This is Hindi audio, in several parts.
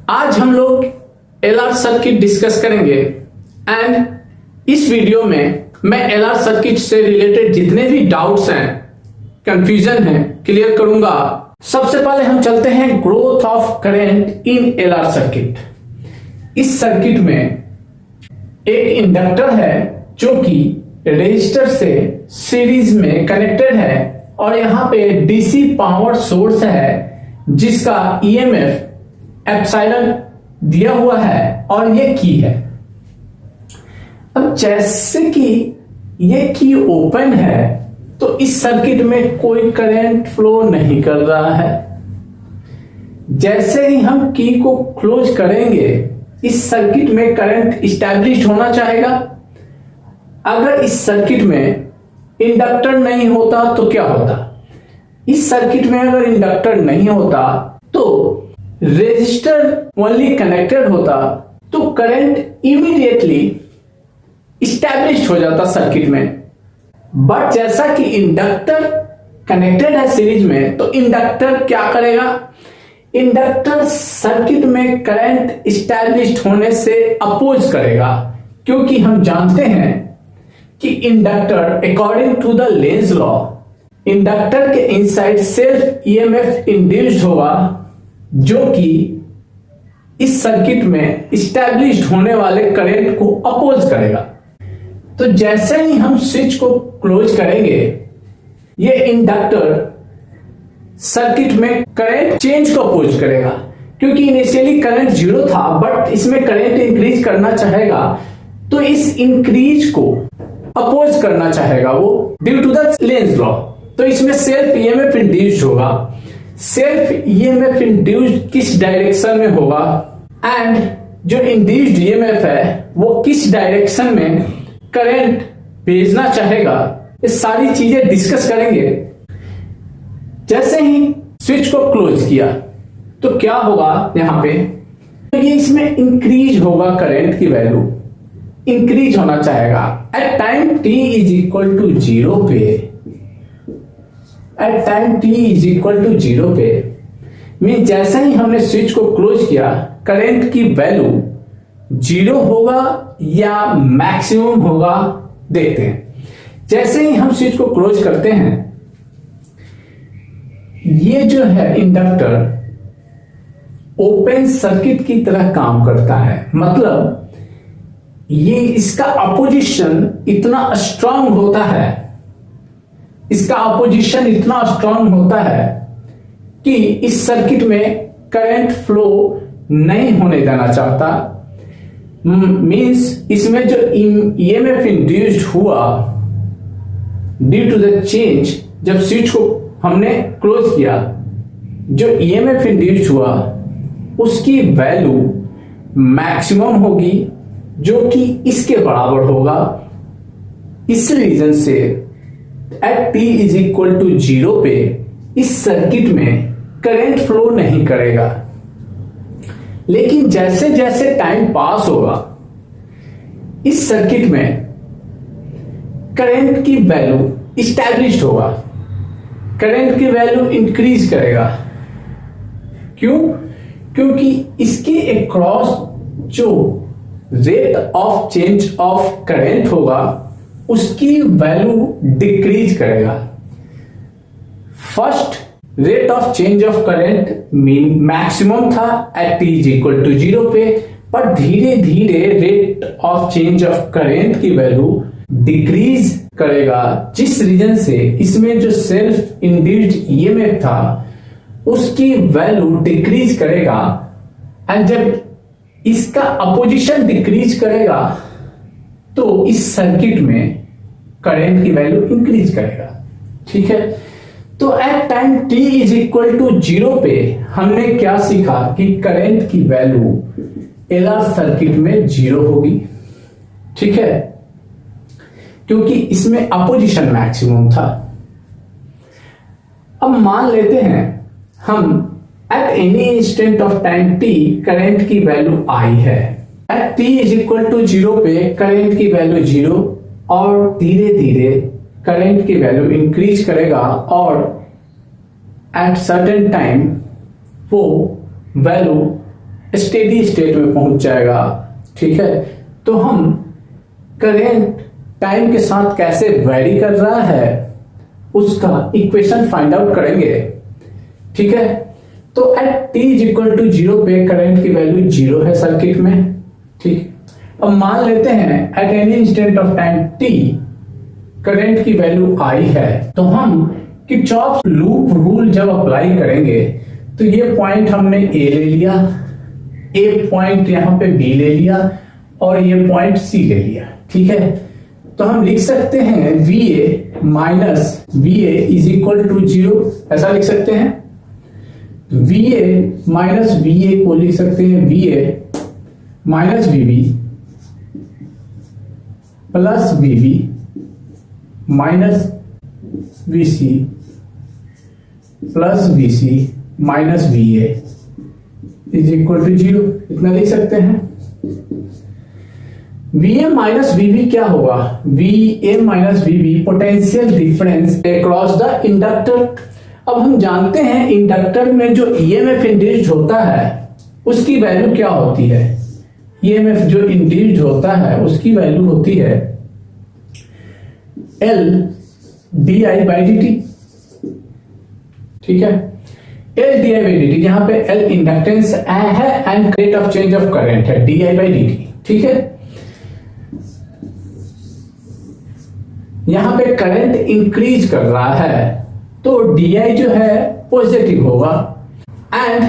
आज हम लोग एलआर सर्किट डिस्कस करेंगे एंड इस वीडियो में मैं एलआर सर्किट से रिलेटेड जितने भी डाउट्स हैं, कंफ्यूजन है, क्लियर करूंगा। सबसे पहले हम चलते हैं growth of current in LR circuit. इस सर्किट में एक इंडक्टर है जो कि रेजिस्टर से सीरीज में कनेक्टेड है और यहां पे डीसी पावर सोर्स है जिसका ईएमएफ एप्सिलॉन दिया हुआ है और ये की है। अब जैसे कि ये की ओपन है तो इस सर्किट में कोई करंट फ्लो नहीं कर रहा है। जैसे ही हम की को क्लोज करेंगे इस सर्किट में करंट इस्टेब्लिश होना चाहेगा। अगर इस सर्किट में इंडक्टर नहीं होता तो क्या होता? इस सर्किट में अगर इंडक्टर नहीं होता तो रेजिस्टर ओनली कनेक्टेड होता तो करंट इमीडिएटली इस्टेब्लिश हो जाता सर्किट में। बट जैसा कि इंडक्टर कनेक्टेड है सीरीज में तो इंडक्टर क्या करेगा? इंडक्टर सर्किट में करंट इस्टेब्लिश होने से अपोज करेगा, क्योंकि हम जानते हैं कि inductor according to the Lenz law inductor के इनसाइड सेल्फ ईएमएफ इंड्यूस्ड होगा जो कि इस सर्किट में इस्टेब्लिश्ड होने वाले करंट को अपोज करेगा। तो जैसे ही हम स्विच को क्लोज करेंगे ये इंडक्टर सर्किट में करंट चेंज को अपोज करेगा, क्योंकि इनिशियली करंट जीरो था बट इसमें करंट इंक्रीज करना चाहेगा तो इस इंक्रीज को अपोज करना चाहेगा वो due to the Lenz law. तो इसमें सेल्फ ईएमएफ इंड्यूस्ड होगा। सेल्फ ईएमएफ इंड्यूस्ड किस डायरेक्शन में होगा एंड जो इंड्यूस्ड ईएमएफ है वो किस डायरेक्शन में करंट भेजना चाहेगा, ये सारी चीजें डिस्कस करेंगे। जैसे ही स्विच को क्लोज किया तो क्या होगा यहां पे? तो ये इसमें इंक्रीज होगा, करंट की वैल्यू इंक्रीज होना चाहेगा at time t is equal to zero पे। At time t is equal to zero पे मीन जैसे ही हमने स्विच को क्लोज किया करंट की वैल्यू जीरो होगा या मैक्सिमम होगा, देखते हैं। जैसे ही हम स्विच को क्लोज करते हैं ये जो है इंडक्टर ओपन सर्किट की तरह काम करता है। मतलब ये इसका अपोजिशन इतना स्ट्रांग होता है, इसका अपोजिशन इतना स्ट्रांग होता है कि इस सर्किट में करंट फ्लो नहीं होने देना चाहता। मींस इसमें जो ईएमएफ इंड्यूस्ड हुआ ड्यू टू द चेंज, जब स्विच को हमने क्लोज किया जो ईएमएफ इंड्यूस्ड हुआ उसकी वैल्यू मैक्सिमम होगी जो कि इसके बराबर होगा। इस रीजन से at t is equal to zero पे इस सर्किट में करंट फ्लो नहीं करेगा। लेकिन जैसे जैसे टाइम पास होगा इस सर्किट में करंट की वैल्यू इस्टेब्लिश्ड होगा, करंट की वैल्यू इंक्रीज करेगा। क्यों? क्योंकि इसके अक्रॉस जो rate of change of current होगा उसकी वैल्यू डिक्रीज करेगा। First rate of change of current maximum था at t is equal to zero पे, पर धीरे धीरे rate of change of current की वैल्यू डिक्रीज करेगा, जिस रीजन से इसमें जो सेल्फ इंड्यूस्ड ईएमएफ था उसकी वैल्यू डिक्रीज करेगा। एंड जब इसका अपोजिशन डिक्रीज करेगा तो इस सर्किट में करंट की वैल्यू इंक्रीज करेगा। ठीक है, तो at time t is equal to zero पे हमने क्या सीखा कि करंट की वैल्यू एलआर सर्किट में जीरो होगी। ठीक है, क्योंकि इसमें अपोजिशन मैक्सिमम था। अब मान लेते हैं हम at any instant of time t current की वैल्यू I है। At t is equal to zero पे करंट की वैल्यू जीरो और धीरे धीरे करंट की वैल्यू इंक्रीज करेगा और एट सर्टेन टाइम वो वैल्यू स्टेडी स्टेट में पहुंच जाएगा। ठीक है, तो हम करंट टाइम के साथ कैसे वेरी कर रहा है उसका इक्वेशन फाइंड आउट करेंगे। ठीक है, तो at t is equal to 0 पे करंट की वैल्यू 0 है सर्किट में। ठीक, अब मान लेते हैं eight any instant of time t current की वैल्यू I है, तो हम किरचॉफ लूप रूल जब अप्लाई करेंगे तो ये पॉइंट हमने A ले लिया, A पॉइंट यहां पे B ले लिया और ये पॉइंट C ले लिया। ठीक है, तो हम लिख सकते हैं VA minus VA is equal to 0, ऐसा लिख सकते हैं। VA माइनस VA को लिख सकते हैं VA minus VB plus VB minus VC plus VC minus VA is equal to 0, इतना लिख सकते हैं। VA माइनस VB क्या होगा? VA minus VB potential difference across the inductor. अब हम जानते हैं इंडक्टर में जो EMF इंड्यूस्ड होता है उसकी वैल्यू क्या होती है? EMF जो इंड्यूस्ड होता है उसकी वैल्यू होती है L di/dt। ठीक है, L di/dt, जहां पे L इंडक्टेंस है and rate of change of current है di/dt। ठीक है, यहां पे करंट इंक्रीज कर रहा है तो di जो है पॉजिटिव होगा। एंड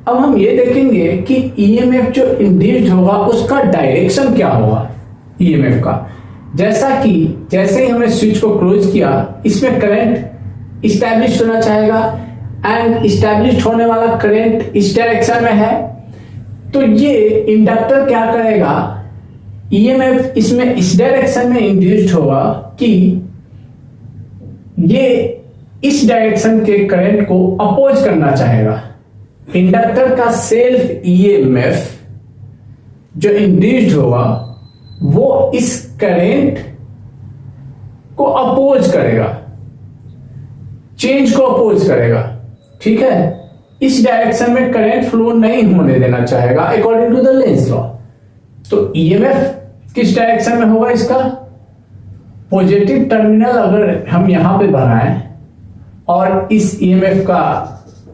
अब हम ये देखेंगे कि EMF जो इंड्यूस्ड होगा उसका डायरेक्शन क्या होगा EMF का। जैसा कि जैसे ही हमने स्विच को क्लोज किया इसमें करंट इस्टेब्लिश होना चाहेगा एंड इस्टेब्लिश होने वाला करंट इस डायरेक्शन में है, तो ये इंडक्टर क्या करेगा, EMF इसमें इस डायरेक्शन में इंड्यूस्ड होगा कि ये इस डायरेक्शन के करंट को अपोज करना चाहेगा। इंडक्टर का सेल्फ EMF जो इंड्यूस्ड होगा वो इस करंट को अपोज करेगा, चेंज को अपोज करेगा। ठीक है, इस डायरेक्शन में करंट फ्लो नहीं होने देना चाहेगा according to the Lenz law. तो EMF किस डायरेक्शन में होगा इसका? पॉजिटिव टर्मिनल अगर हम यहां पे बनाएं और इस EMF का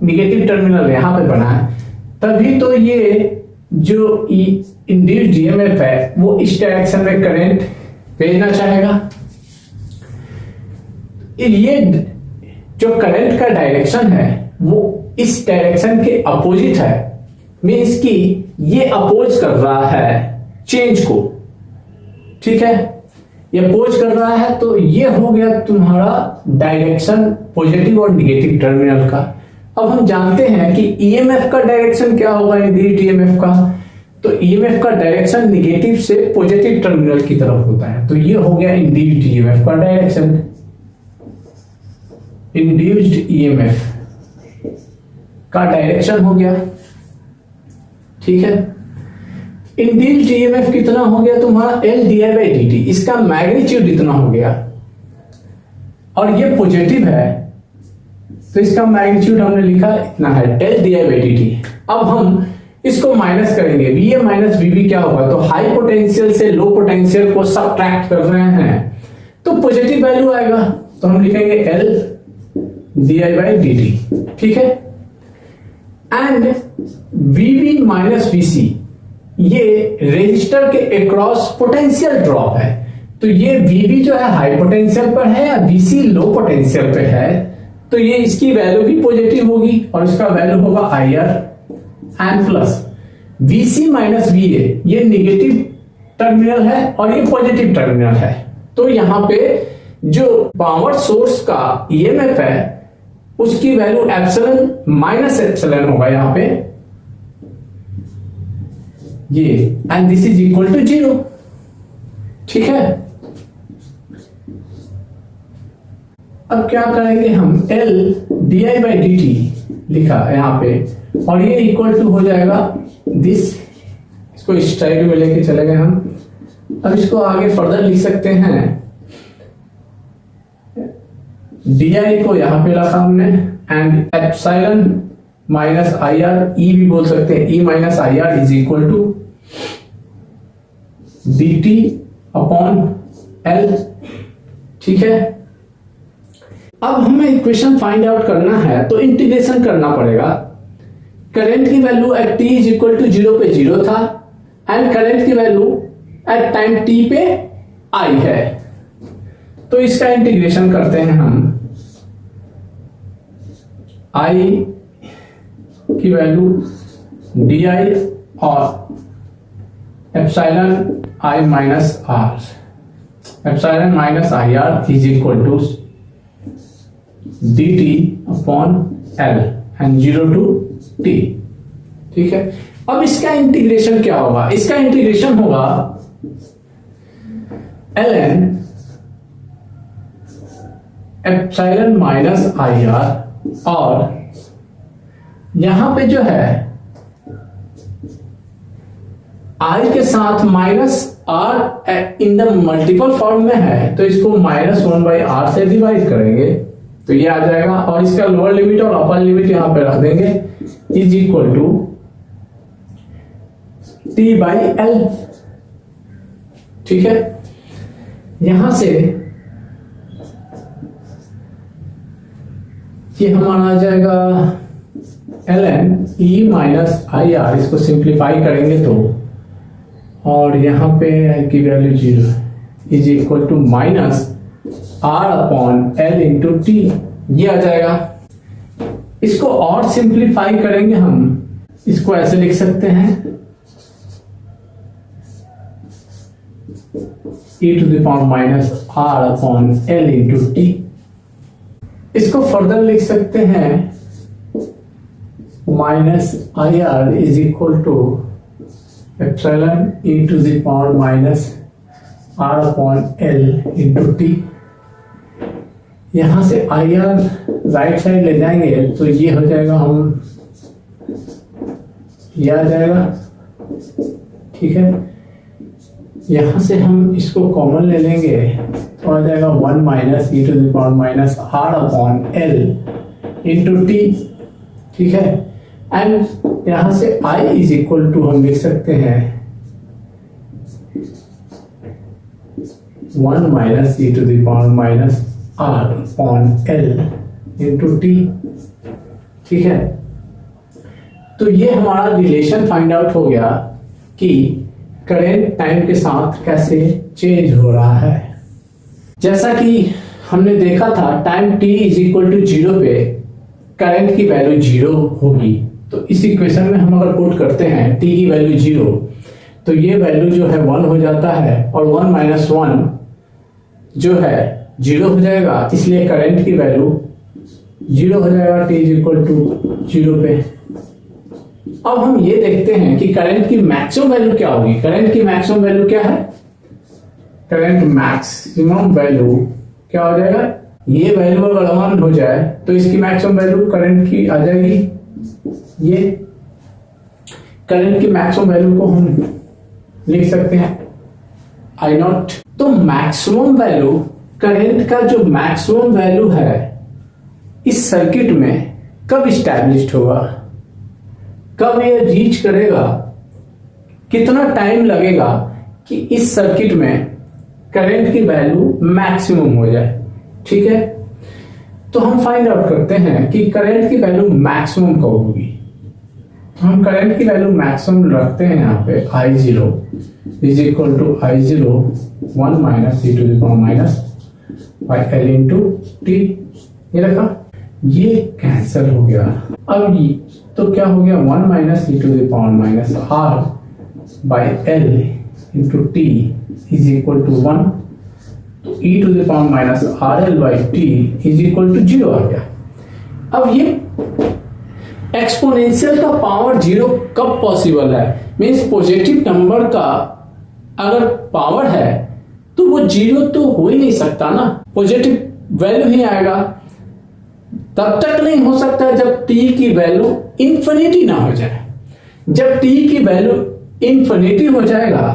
निगेटिव टर्मिनल यहां पे बनाएं तभी तो ये जो इंड्यूस्ड EMF है वो इस डायरेक्शन में करंट भेजना चाहेगा। ये जो करंट का डायरेक्शन है वो इस डायरेक्शन के अपोजिट है, मीन्स कि ये अपोज कर रहा है चेंज को। ठीक है, ये अपोज कर रहा है तो ये हो गया तुम्हारा डायरेक्शन पॉजिटिव और निगेटिव टर्मिनल का। अब हम जानते हैं कि EMF का डायरेक्शन क्या होगा इंड्यूस्ड EMF का, तो EMF का डायरेक्शन निगेटिव से पॉजिटिव टर्मिनल की तरफ होता है। तो ये हो गया इंड्यूस्ड EMF का डायरेक्शन। इंड्यूस्ड EMF का डायरेक्शन हो गया। ठीक है, इंड्यूस्ड EMF कितना हो गया तुम्हारा L di/dt, इसका मैग्नीट्यूड इतना हो गया और ये पॉजिटिव है तो इसका मैग्नीट्यूड हमने लिखा इतना है L di/dt। अब हम इसको माइनस करेंगे, VA माइनस VB क्या होगा, तो हाई पोटेंशियल से लो पोटेंशियल को सब्ट्रैक्ट कर रहे हैं तो पॉजिटिव वैल्यू आएगा, तो हम लिखेंगे L di/dt। ठीक है, एंड VB माइनस VC ये रेजिस्टर के अक्रॉस पोटेंशियल ड्रॉप है, तो ये VB जो है हाई पोटेंशियल पर है या VC लो पोटेंशियल पे है, तो ये इसकी वैल्यू भी पॉजिटिव होगी और इसका वैल्यू होगा IR and plus VC minus VA ये निगेटिव टर्मिनल है और ये पॉजिटिव टर्मिनल है। तो यहां पे जो पावर सोर्स का EMF है उसकी वैल्यू एप्सिलॉन माइनस एप्सिलॉन होगा यहां पे ये, and this is equal to 0। ठीक है, अब क्या करेंगे हम, L di/dt लिखा यहां पे और ये इक्वल टू हो जाएगा दिस, इसको इस साइड में लेके चले गए हम। अब इसको आगे फर्दर लिख सकते हैं, di को यहां पे रखा हमने and epsilon minus I R, E भी बोल सकते हैं, E minus I R is equal to D T upon L. ठीक है, अब हमें इक्वेशन फाइंड आउट करना है तो इंटीग्रेशन करना पड़ेगा। करंट की value at T is equal to 0 पे 0 था एंड करंट की वैल्यू एट टाइम टी पे आई है, तो इसका इंटीग्रेशन करते हैं हम। आई की वैल्यू डी आई और epsilon I minus R, epsilon minus I R is equal to D T upon L and 0 to T. ठीक है, अब इसका इंटीग्रेशन क्या होगा? इसका इंटीग्रेशन होगा L N epsilon minus I R, और यहां पे जो है आई के साथ minus R in the multiple form में है, तो इसको -1/r से डिवाइड करेंगे तो ये आ जाएगा, और इसका लोअर लिमिट और अपर लिमिट यहां पे रख देंगे, is equal to T by L. ठीक है, यहां से ये हमारा आ जाएगा L N E minus I R, इसको सिंप्लीफाई करेंगे तो, और यहां पे आई की value 0 is equal to minus R upon L into T, ये आ जाएगा। इसको और सिंप्लीफाई करेंगे हम, इसको ऐसे लिख सकते हैं e to the power minus R upon L into T. इसको फर्दर लिख सकते हैं minus I R is equal to epsilon e to the power minus R upon L into T. यहां से आई आर राइट साइड ले जाएंगे तो ये हो जाएगा, हम ये आ जाएगा। ठीक है, यहां से हम इसको कॉमन ले लेंगे तो आ जाएगा 1 minus E to the power minus R upon L into T. ठीक है, एंड यहां से आई इज इक्वल टू हम लिख सकते हैं 1 minus E to the power minus R upon L into T. ठीक है, तो ये हमारा रिलेशन फाइंड आउट हो गया कि करंट टाइम के साथ कैसे चेंज हो रहा है। जैसा कि हमने देखा था time t is equal to 0 पे करंट की वैल्यू 0 होगी, तो इस इक्वेशन में हम अगर पुट करते हैं t की वैल्यू 0 तो ये वैल्यू जो है 1 हो जाता है, और 1 माइनस 1 जो है 0 हो जाएगा, इसलिए करंट की वैल्यू 0 हो जाएगा t इज इक्वल टू 0 पे। अब हम ये देखते हैं कि करंट की मैक्सिमम वैल्यू क्या होगी। करंट की मैक्सिमम वैल्यू क्या है? करंट मैक्सिमम वैल्यू क्या हो जाएगा? ये वैल्यू अगर 1 हो जाए तो इसकी मैक्सिमम वैल्यू करंट की आ जाएगी, ये करंट की मैक्सिमम वैल्यू को हम लिख सकते हैं आई नॉट। तो मैक्सिमम वैल्यू, करंट का जो मैक्सिमम वैल्यू है इस सर्किट में कब इस्टेब्लिश्ड होगा, कब ये रीच करेगा, कितना टाइम लगेगा कि इस सर्किट में करंट की वैल्यू मैक्सिमम हो जाए। ठीक है, तो हम फाइंड आउट करते हैं कि करंट की वैल्यू मैक्सिमम कब होगी। हम करंट की वैल्यू मैक्सिमम रखते हैं यहाँ पे I0 is equal to I0 1 minus E to the power minus by L into T, ये रखा, ये कैंसिल हो गया। अब ये तो क्या हो गया 1 minus E to the power minus R by L into T is equal to 1, तो E to the power minus R L by T is equal to 0 आ गया। अब ये एक्सपोनेंशियल का पावर 0 कब पॉसिबल है? मीन्स पॉजिटिव नंबर का अगर पावर है तो वो 0 तो हो ही नहीं सकता ना, पॉजिटिव वैल्यू ही आएगा। तब तक नहीं हो सकता जब t की वैल्यू इंफिनिटी ना हो जाए। जब t की वैल्यू इंफिनिटी हो जाएगा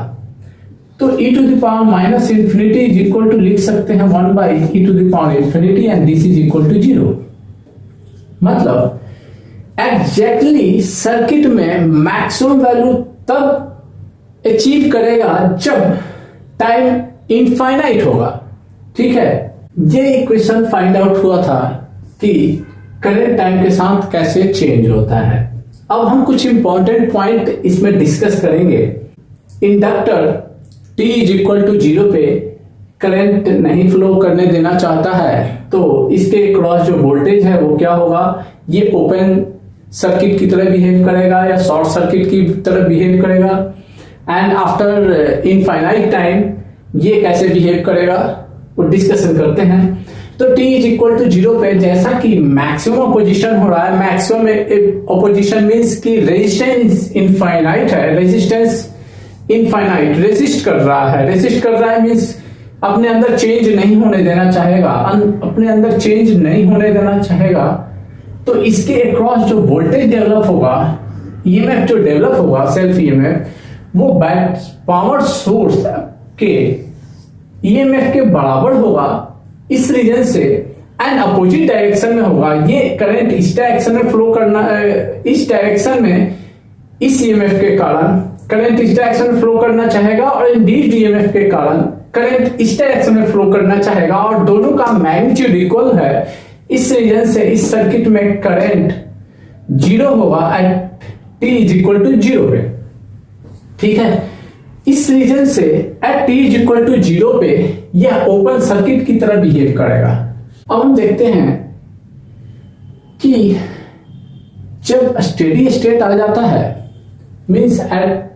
तो e to the power minus infinity is equal to लिख सकते हैं 1 by e to the power infinity and this is equal to 0। मतलब एग्जैक्टली सर्किट में मैक्सिमम वैल्यू तब अचीव करेगा जब टाइम इनफाइनाइट होगा। ठीक है, ये इक्वेशन फाइंड आउट हुआ था कि करंट टाइम के साथ कैसे चेंज होता है। अब हम कुछ इंपॉर्टेंट पॉइंट इसमें डिस्कस करेंगे। Inductor t is equal to 0 पे करंट नहीं फ्लो करने देना चाहता है, तो इसके क्रॉस जो वोल्टेज है वो क्या होगा, ये ओपन सर्किट की तरह बिहेव करेगा या शॉर्ट सर्किट की तरह बिहेव करेगा। एंड आफ्टर इनफाइनाइट टाइम ये कैसे बिहेव करेगा वो डिस्कशन करते हैं। तो t इज इक्वल टू 0 पे जैसा कि मैक्सिमम अपोजिशन हो रहा है, मैक्सिमम अपोजिशन मींस कि रेजिस्टेंस इनफाइनाइट है, रेजिस्टेंस इनफाइनाइट रेजिस्ट कर रहा है मींस अपने अंदर चेंज नहीं होने देना चाहेगा, अपने अंदर चेंज नहीं होने देना चाहेगा। तो इसके अक्रॉस जो वोल्टेज डेवलप होगा, ईएमएफ जो डेवलप होगा, सेल्फ ईएमएफ, वो बैक पावर सोर्स के ईएमएफ के बराबर होगा इस रीजन से, एंड अपोजिट डायरेक्शन में होगा। ये करंट इस डायरेक्शन में फ्लो करना है, इस डायरेक्शन में इस ईएमएफ के कारण करंट इस डायरेक्शन में फ्लो करना चाहेगा, और इंड्यूस्ड ईएमएफ के कारण करंट इस डायरेक्शन में फ्लो करना चाहेगा, और दोनों का मैग्नीट्यूड इक्वल है। इस रीजन से इस सर्किट में करंट 0 होगा at t is equal to 0 पे। ठीक है, इस रीजन से at t is equal to 0 पे यह ओपन सर्किट की तरह बिहेव करेगा। अब हम देखते हैं कि जब स्टेडी स्टेट आ जाता है, मींस एट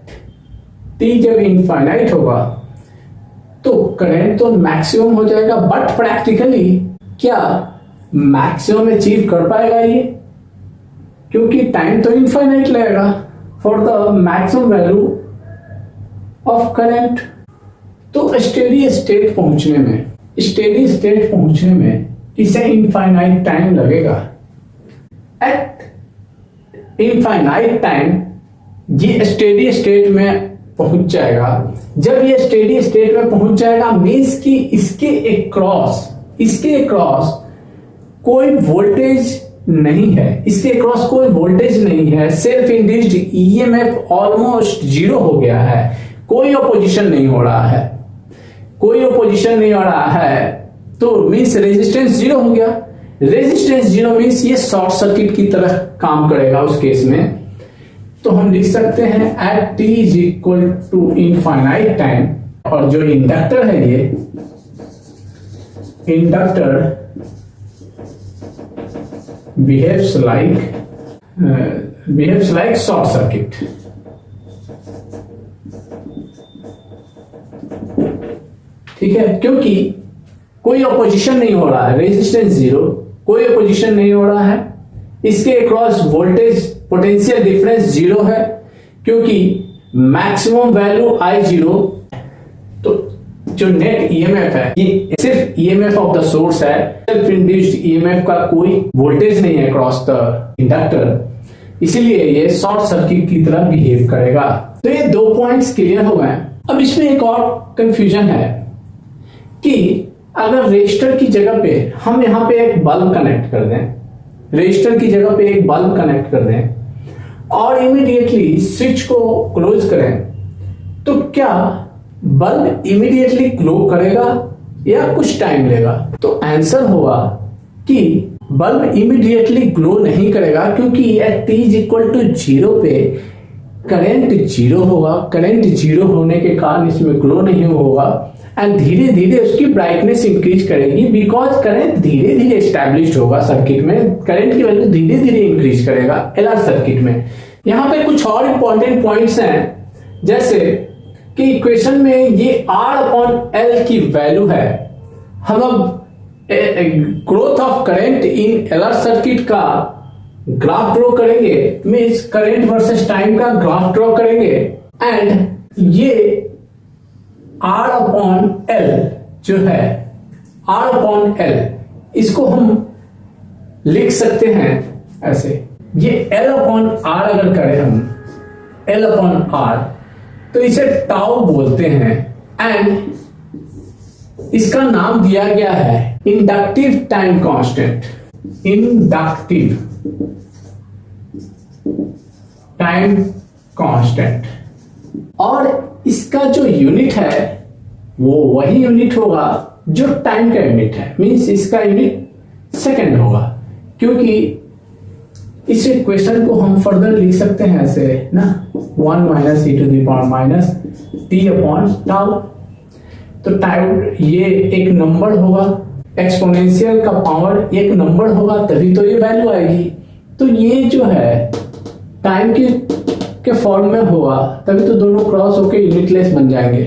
t जब इनफाइनाइट होगा तो करंट तो मैक्सिमम हो जाएगा, बट प्रैक्टिकली क्या मैक्सिमम अचीव कर पाएगा ये, क्योंकि टाइम तो इनफाइनाइट लगेगा for the maximum value of current. तो स्टेडी स्टेट पहुंचने में इसे इनफाइनाइट टाइम लगेगा। एट इनफाइनाइट टाइम ये स्टेडी स्टेट में पहुंच जाएगा। जब ये स्टेडी स्टेट में पहुंच जाएगा मींस कि इसके अक्रॉस कोई वोल्टेज नहीं है, सेल्फ इंड्यूस्ड ईएमएफ ऑलमोस्ट 0 हो गया है, कोई अपोजिशन नहीं हो रहा है, तो मींस रेजिस्टेंस 0 हो गया। रेजिस्टेंस 0 मींस ये शॉर्ट सर्किट की तरह काम करेगा उस केस में। तो हम लिख सकते हैं at t is equal to infinite time, और जो इंडक्टर है ये inductor behaves like short circuit. ठीक है, क्योंकि कोई अपोजिशन नहीं हो रहा है, रेजिस्टेंस 0, कोई अपोजिशन नहीं हो रहा है, इसके अक्रॉस वोल्टेज पोटेंशियल डिफरेंस 0 है, क्योंकि मैक्सिमम वैल्यू I0। तो जो नेट ईएमएफ है ये सिर्फ ईएमएफ ऑफ द सोर्स है, सेल्फ इंड्यूस्ड ईएमएफ का कोई वोल्टेज नहीं है अक्रॉस द इंडक्टर, इसीलिए ये शॉर्ट सर्किट की तरह बिहेव करेगा। तो ये 2 पॉइंट्स क्लियर हो गए। अब इसमें एक और कंफ्यूजन है कि अगर रजिस्टर की जगह पे हम यहाँ पे एक बल्ब कनेक्ट कर दें, और इमीडिएटली स्विच को क्लोज करें, तो क्या बल्ब इमीडिएटली ग्लो करेगा या कुछ टाइम लेगा? तो आंसर होगा कि बल्ब इमीडिएटली ग्लो नहीं करेगा, क्योंकि at t is equal to 0 पे करंट 0 होगा। करंट 0 होने के कारण इसमें ग्लो नहीं होगा, एंड धीरे धीरे उसकी ब्राइटनेस इंक्रीज करेगी, बिकॉज करंट धीरे धीरे एस्टैब्लिश्ड होगा सर्किट में, करंट की वैल्यू धीरे धीरे इंक्रीज करेगा एलआर सर्किट में। यहाँ पे कुछ और इंपॉर्टेंट पॉइंट्स हैं, जैसे कि इक्वेशन में ये R/L की वैल्यू है। हम अब growth of current in LR circuit का ग्राफ ड्रॉ करेंगे, मींस करंट वर्सेस टाइम का ग्राफ ड्रॉ करेंगे, एंड ये R/L जो है, R/L इसको हम लिख सकते हैं ऐसे, ये L/R अगर करें हम L/R तो इसे टाउ बोलते हैं, एंड इसका नाम दिया गया है inductive time constant. Inductive time constant, और इसका जो यूनिट है वो वही यूनिट होगा जो टाइम का यूनिट है, मींस इसका यूनिट सेकंड होगा, क्योंकि इस इक्वेशन को हम फर्दर लिख सकते हैं ऐसे ना, 1 minus e to the power minus t upon tau. तो टाइम ये एक नंबर होगा, एक्सपोनेंशियल का पावर एक नंबर होगा, तभी तो ये वैल्यू आएगी। तो ये जो है टाइम के फॉर्म में होगा, तभी तो दोनों क्रॉस होके यूनिटलेस बन जाएंगे।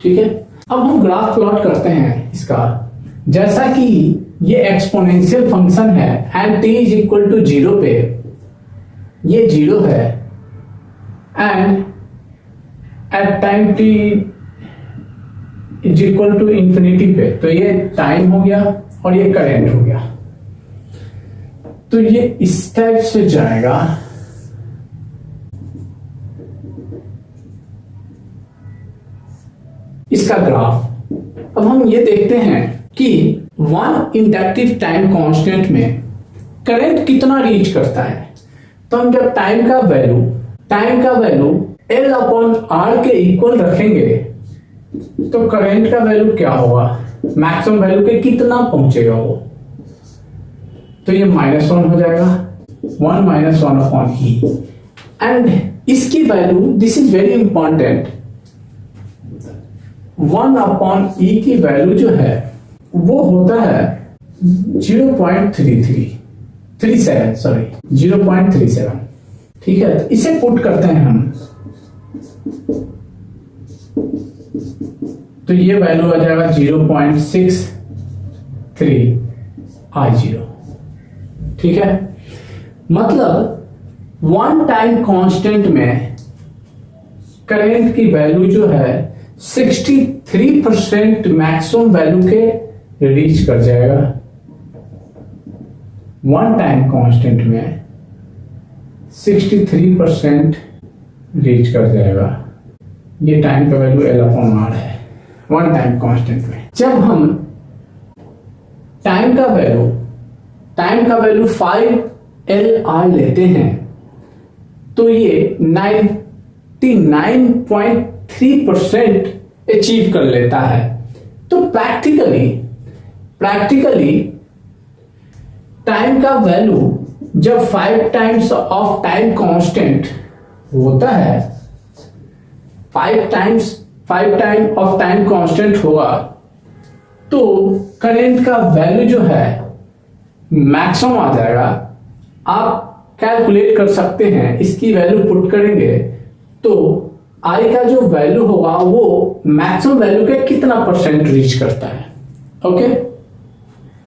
ठीक है, अब हम ग्राफ प्लॉट करते हैं इसका। जैसा कि ये एक्सपोनेंशियल फंक्शन है and t is equal to 0 पे, ये 0 है, and at time t is equal to infinity पे, तो ये टाइम हो गया और ये करंट हो गया। तो ये इस टाइप से जाएगा। इसका ग्राफ अब हम ये देखते हैं कि 1 इंडक्टिव टाइम कांस्टेंट में करंट कितना रीच करता है। तो हम जब टाइम का वैल्यू L अपॉन R के इक्वल रखेंगे तो करंट का वैल्यू क्या होगा, मैक्सिमम वैल्यू के कितना पहुंचेगा वो, तो ये -1 हो जाएगा, 1 माइनस 1 अपॉन E। एंड इसकी value, this is very important, 1 upon E की वैल्यू जो है वो होता है 0.37। ठीक है, तो इसे पुट करते हैं हम, तो ये वैल्यू आ जाएगा 0.63 I0। ठीक है, मतलब 1 टाइम कांस्टेंट में करंट की वैल्यू जो है 63% मैक्सिमम वैल्यू के रीच कर जाएगा। 1 टाइम कांस्टेंट में 63% रीच कर जाएगा। ये टाइम का वैल्यू L अपॉन R है 1 टाइम कांस्टेंट में। जब हम टाइम का वैल्यू 5LR लेते हैं तो ये 99.3% अचीव कर लेता है। तो प्रैक्टिकली टाइम का वैल्यू जब 5 टाइम्स ऑफ टाइम कांस्टेंट होता है, 5 टाइम ऑफ टाइम कांस्टेंट होगा, तो करंट का वैल्यू जो है मैक्सिमम आ जाएगा। आप कैलकुलेट कर सकते हैं, इसकी वैल्यू पुट करेंगे तो I का जो वैल्यू होगा वो मैक्सिमम वैल्यू के कितना % रीच करता है। ओके